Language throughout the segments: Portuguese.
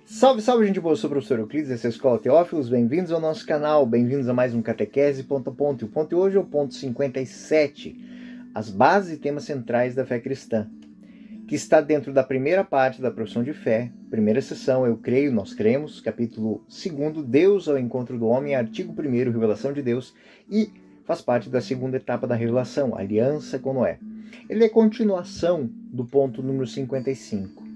Salve, salve, gente boa! Eu sou o professor Euclides, essa é a Escola Teófilos. Bem-vindos ao nosso canal, bem-vindos a mais um Catequese Ponto a Ponto. E o ponto de hoje é o ponto 57, as bases e temas centrais da fé cristã, que está dentro da primeira parte da profissão de fé, primeira sessão, eu creio, nós cremos, capítulo 2, Deus ao encontro do homem, artigo 1º, revelação de Deus, e faz parte da segunda etapa da revelação, aliança com Noé. Ele é continuação do ponto número 55.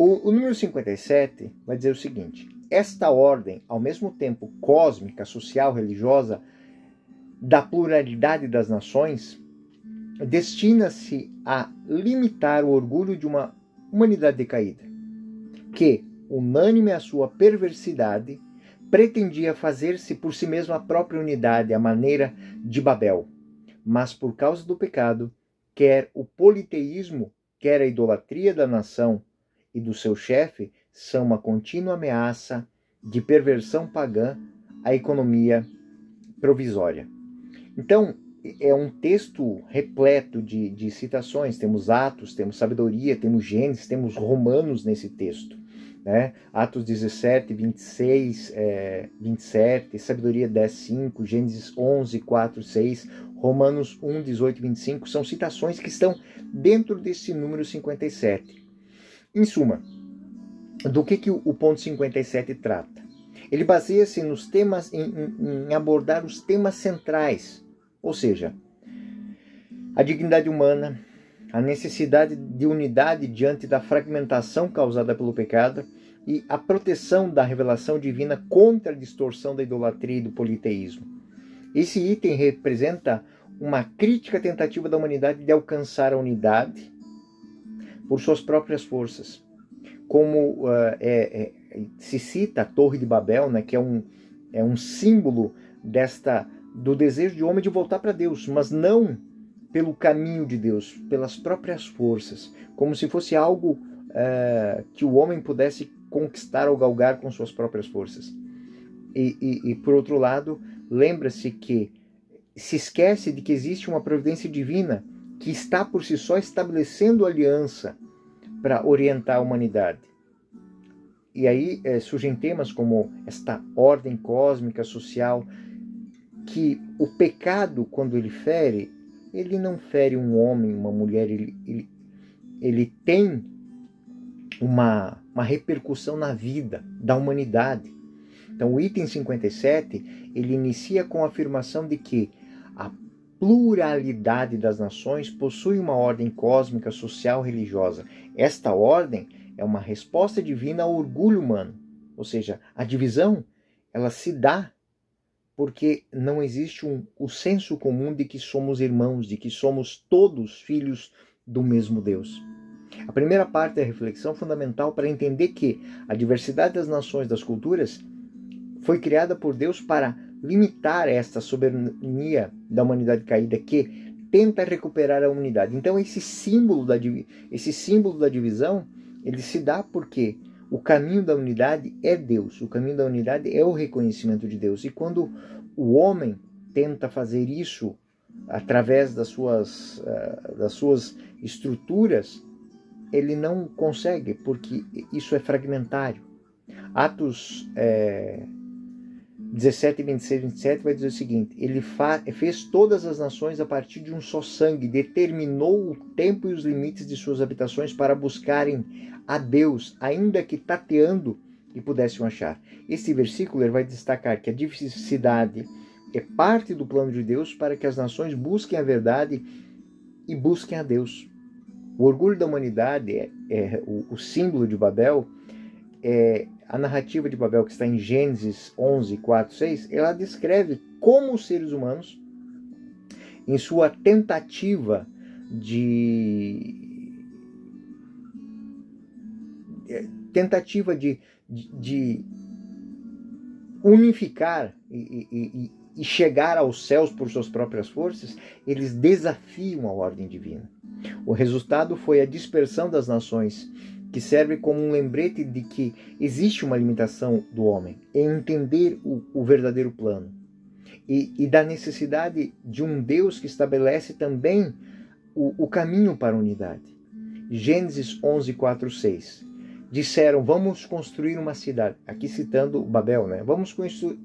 O número 57 vai dizer o seguinte: esta ordem, ao mesmo tempo cósmica, social, religiosa, da pluralidade das nações, destina-se a limitar o orgulho de uma humanidade decaída, que, unânime à sua perversidade, pretendia fazer-se por si mesma a própria unidade, à maneira de Babel. Mas, por causa do pecado, quer o politeísmo, quer a idolatria da nação e do seu chefe, são uma contínua ameaça de perversão pagã à economia provisória. Então, é um texto repleto de citações. Temos Atos, temos Sabedoria, temos Gênesis, temos Romanos nesse texto, né? Atos 17, 26, 27, Sabedoria 10, 5, Gênesis 11, 4, 6, Romanos 1, 18 e 25, são citações que estão dentro desse número 57. Em suma, do que o ponto 57 trata? Ele baseia-se nos temas, em abordar os temas centrais, ou seja, a dignidade humana, a necessidade de unidade diante da fragmentação causada pelo pecado e a proteção da revelação divina contra a distorção da idolatria e do politeísmo. Esse item representa uma crítica tentativa da humanidade de alcançar a unidade por suas próprias forças. Como se cita a Torre de Babel, né, que é um símbolo do desejo de homem de voltar para Deus, mas não pelo caminho de Deus, pelas próprias forças, como se fosse algo que o homem pudesse conquistar ou galgar com suas próprias forças. E por outro lado, lembra-se que se esquece de que existe uma providência divina que está por si só estabelecendo aliança para orientar a humanidade. E aí surgem temas como esta ordem cósmica, social, que o pecado, quando ele fere, ele não fere um homem, uma mulher, ele tem uma repercussão na vida da humanidade. Então o item 57, ele inicia com a afirmação de que a pluralidade das nações possui uma ordem cósmica, social, religiosa. Esta ordem é uma resposta divina ao orgulho humano. Ou seja, a divisão, ela se dá porque não existe o senso comum de que somos irmãos, de que somos todos filhos do mesmo Deus. A primeira parte da reflexão fundamental para entender que a diversidade das nações, das culturas, foi criada por Deus para limitar esta soberania da humanidade caída que tenta recuperar a unidade. Então esse símbolo da divisão, ele se dá porque o caminho da unidade é Deus, o caminho da unidade é o reconhecimento de Deus. E quando o homem tenta fazer isso através das suas estruturas, ele não consegue, porque isso é fragmentário. Atos 17, 26, 27 vai dizer o seguinte: ele fez todas as nações a partir de um só sangue, determinou o tempo e os limites de suas habitações para buscarem a Deus, ainda que tateando e pudessem achar. Este versículo ele vai destacar que a diversidade é parte do plano de Deus para que as nações busquem a verdade e busquem a Deus. O orgulho da humanidade, o símbolo de Babel, a narrativa de Babel, que está em Gênesis 11, 4, 6, ela descreve como os seres humanos, em sua tentativa de unificar e chegar aos céus por suas próprias forças, eles desafiam a ordem divina. O resultado foi a dispersão das nações, que serve como um lembrete de que existe uma limitação do homem em entender o verdadeiro plano e da necessidade de um Deus que estabelece também o caminho para a unidade. Gênesis 11, 4, 6. disseram, vamos construir uma cidade, aqui citando Babel, né? Vamos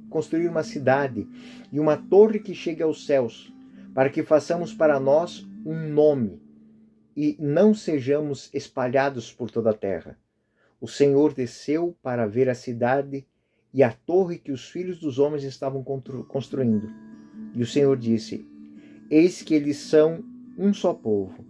construir uma cidade e uma torre que chegue aos céus, para que façamos para nós um nome e não sejamos espalhados por toda a terra. O Senhor desceu para ver a cidade e a torre que os filhos dos homens estavam construindo. E o Senhor disse, eis que eles são um só povo,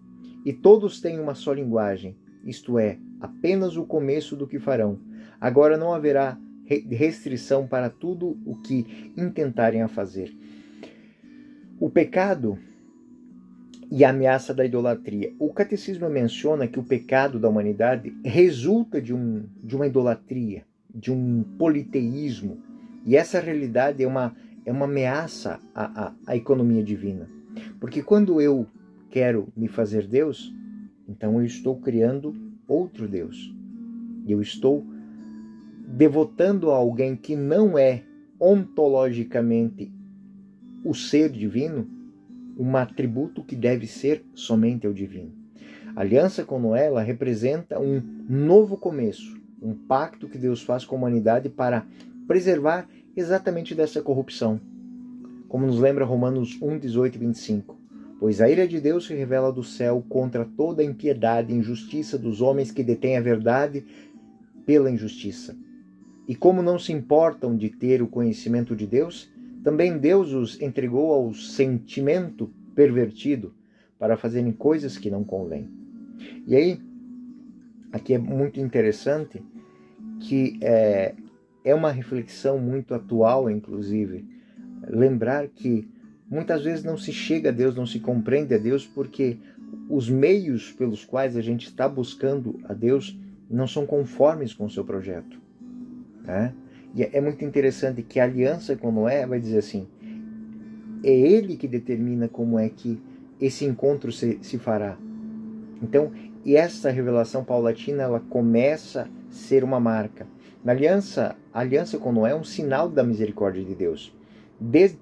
e todos têm uma só linguagem, isto é, apenas o começo do que farão. Agora não haverá restrição para tudo o que intentarem a fazer. O pecado e a ameaça da idolatria. O catecismo menciona que o pecado da humanidade resulta de uma idolatria, de um politeísmo. E essa realidade é uma ameaça à economia divina. Porque quando eu quero me fazer Deus, então eu estou criando outro Deus. Eu estou devotando a alguém que não é ontologicamente o ser divino, um atributo que deve ser somente ao divino. A aliança com Noé, ela representa um novo começo, um pacto que Deus faz com a humanidade para preservar exatamente dessa corrupção. Como nos lembra Romanos 1, 18 e 25. Pois a ira de Deus se revela do céu contra toda a impiedade e injustiça dos homens que detêm a verdade pela injustiça. E como não se importam de ter o conhecimento de Deus, também Deus os entregou ao sentimento pervertido para fazerem coisas que não convêm. E aí, aqui é muito interessante que é uma reflexão muito atual, inclusive, lembrar que muitas vezes não se chega a Deus, não se compreende a Deus, porque os meios pelos quais a gente está buscando a Deus não são conformes com o seu projeto, né? E é muito interessante que a aliança com Noé vai dizer assim, é ele que determina como é que esse encontro se fará. Então, e essa revelação paulatina, ela começa a ser uma marca. A aliança com Noé é um sinal da misericórdia de Deus.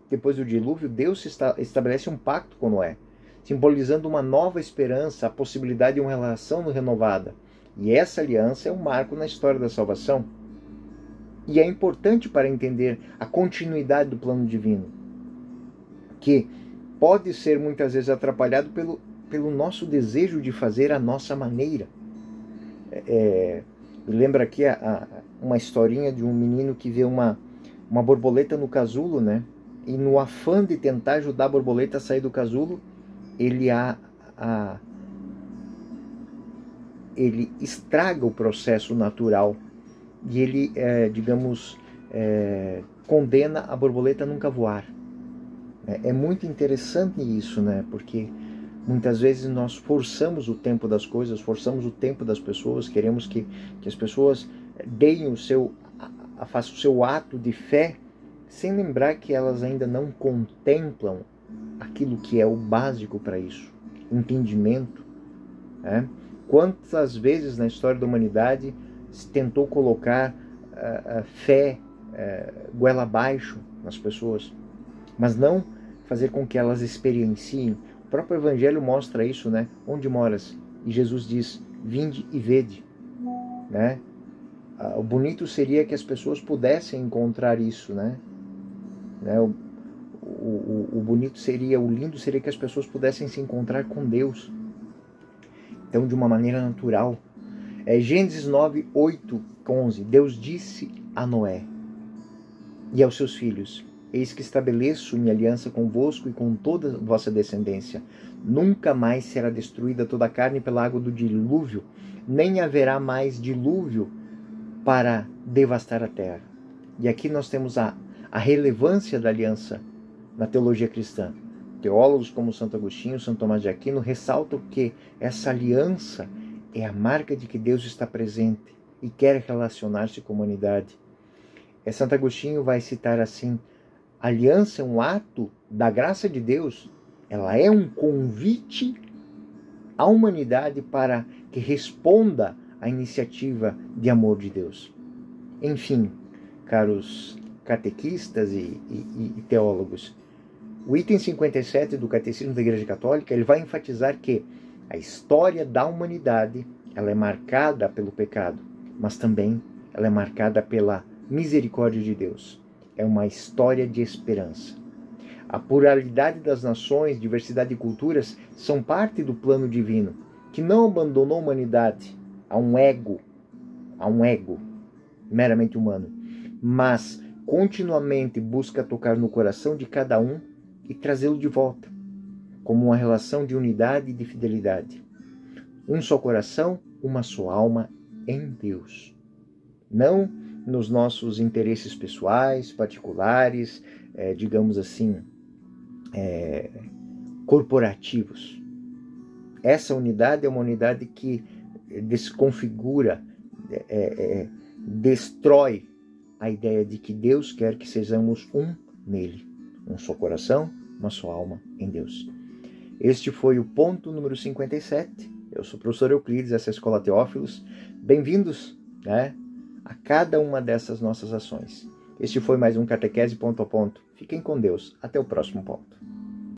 Depois do dilúvio, Deus estabelece um pacto com Noé, simbolizando uma nova esperança, a possibilidade de uma relação renovada. E essa aliança é um marco na história da salvação. E é importante para entender a continuidade do plano divino, que pode ser muitas vezes atrapalhado pelo nosso desejo de fazer a nossa maneira. Me lembra aqui uma historinha de um menino que vê uma borboleta no casulo, né? E no afã de tentar ajudar a borboleta a sair do casulo, ele estraga o processo natural e ele, condena a borboleta a nunca voar. É muito interessante isso, né? Porque muitas vezes nós forçamos o tempo das coisas, forçamos o tempo das pessoas, queremos que as pessoas façam o seu ato de fé, sem lembrar que elas ainda não contemplam aquilo que é o básico para isso, entendimento. Né? Quantas vezes na história da humanidade se tentou colocar a fé goela abaixo nas pessoas, mas não fazer com que elas experienciem. O próprio Evangelho mostra isso, né? Onde moras? E Jesus diz, vinde e vede. Né? O bonito seria que as pessoas pudessem encontrar isso, né? O bonito seria, o lindo seria que as pessoas pudessem se encontrar com Deus. Então, de uma maneira natural. Gênesis 9, 8, 11. Deus disse a Noé e aos seus filhos, eis que estabeleço minha aliança convosco e com toda a vossa descendência. Nunca mais será destruída toda a carne pela água do dilúvio, nem haverá mais dilúvio para devastar a terra. E aqui nós temos a relevância da aliança na teologia cristã. Teólogos como Santo Agostinho, Santo Tomás de Aquino ressaltam que essa aliança é a marca de que Deus está presente e quer relacionar-se com a humanidade. Santo Agostinho vai citar assim, a aliança é um ato da graça de Deus, ela é um convite à humanidade para que responda à iniciativa de amor de Deus. Enfim, caros catequistas e teólogos, o item 57 do Catecismo da Igreja Católica, ele vai enfatizar que a história da humanidade ela é marcada pelo pecado, mas também ela é marcada pela misericórdia de Deus. É uma história de esperança. A pluralidade das nações, diversidade de culturas, são parte do plano divino, que não abandonou a humanidade a um ego meramente humano, mas continuamente busca tocar no coração de cada um e trazê-lo de volta, como uma relação de unidade e de fidelidade. Um só coração, uma só alma em Deus. Não nos nossos interesses pessoais, particulares, digamos assim, corporativos. Essa unidade é uma unidade que desconfigura, destrói a ideia de que Deus quer que sejamos um nele. Um só coração, uma só alma em Deus. Este foi o ponto número 57. Eu sou o professor Euclides, essa é a Escola Teófilos. Bem-vindos, a cada uma dessas nossas ações. Este foi mais um Catequese Ponto a Ponto. Fiquem com Deus. Até o próximo ponto.